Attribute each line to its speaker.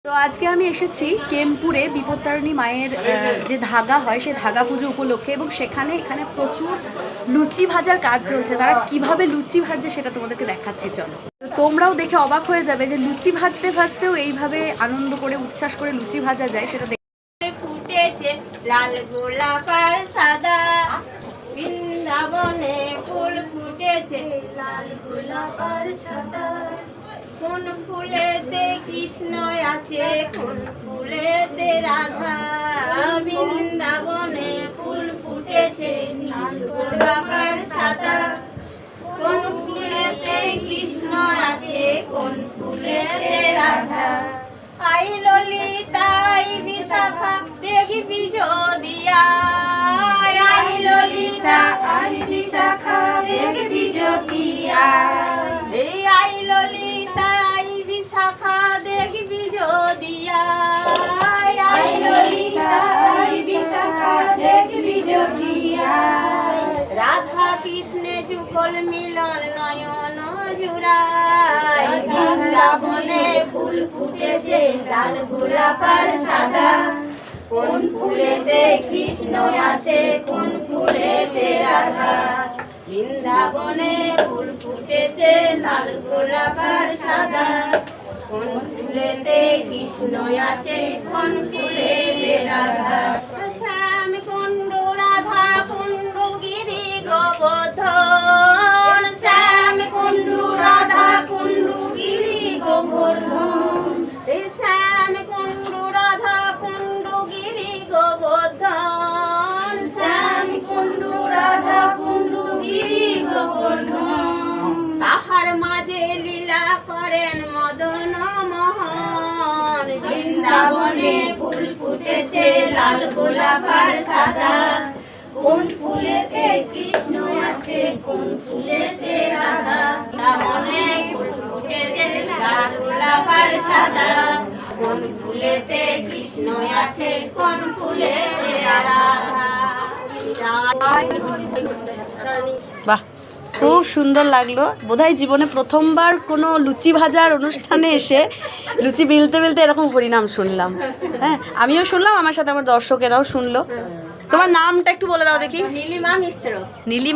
Speaker 1: তো আজকে আমি এসেছি কেমপুরে বিপত্তারিণী মায়ের যে ধাগা হয় সেই ধাগা পুজো উপলক্ষে, এবং এখানে প্রচুর লুচি ভাজার কাজ চলছে। তারা কিভাবে লুচি ভাজছে সেটা তোমাদেরকে দেখাচ্ছি, চলো। তো তোমরাও দেখে অবাক হয়ে যাবে যে লুচি ভাজতে ভাজতেও এইভাবে আনন্দ করে উচ্ছ্বাস করে লুচি ভাজা যায়, সেটা
Speaker 2: ফুটেছে লাল গোলাপ আর সাদা, বৃন্দাবনে ফুল ফুটেছে লাল গোলাপ আর সাদা। কোন ফুলেতে কৃষ্ণ আছে, কোন ফুলেতে রাধা, বৃন্দাবনে ফুল ফুটেছে লাল গোলাপ আর সাদা। কোন ফুলেতে কৃষ্ণ আছে, কোন ফুলেতে রাধা। আই ললিতা আই বিশাখা দেখবি যদিয়া, আই ললিতা আই বিশাখা দেখবি যদিয়া, এই আই ললিতা আই বিশাখা দেখবি যদিয়া, আই ললিতা আই বিশাখা দেখবি যদিয়া। রাধা কৃষ্ণে যুগল মিলন নয়ন জুড়ায়, বৃন্দাবনে ফুল ফুটেছে লাল গোলাপ আর সাদা। কোন ফুলেতে কৃষ্ণ আছে, কোন ফুলেতে রাধা, বৃন্দাবনে ফুল ফুটেছে লাল গোলাপ আর সাদা। কোন ফুলেতে কৃষ্ণ আছে, কোন ফুলেতে রাধা। শ্যাম কুণ্ড রাধা কুণ্ড গিরি গোবর্ধন, শ্যাম কুণ্ড রাধা কুণ্ড গিরি গোবর্ধন, শ্যাম কুণ্ড রাধা কুণ্ড গিরি গোবর্ধন, শ্যাম কুণ্ড রাধা কুণ্ড গিরি গোবর্ধন। তাহার মাঝে লীলা করেন মদন মোহন, বৃন্দাবনে ফুল ফুটেছে লাল গোলাপ আর সাদা। কোন ফুলেতে কৃষ্ণ আছে, কোন ফুলেতে রাধা, বৃন্দাবনে ফুল ফুটেছে লাল গোলাপ আর সাদা। কোন ফুলেতে কৃষ্ণ আছে, কোন ফুলেতে রাধা।
Speaker 1: বাহ, খুব সুন্দর লাগলো। বোধহয় জীবনে প্রথমবার কোনো লুচি ভাজার অনুষ্ঠানে এসে লুচি বেলতে বেলতে এরকম হরিনাম শুনলাম। হ্যাঁ, আমিও শুনলাম, আমার সাথে আমার দর্শকেরাও শুনলো। তোমার নামটা একটু বলে দাও দেখি।
Speaker 2: নীলিমা মিত্র।
Speaker 1: নীলিমা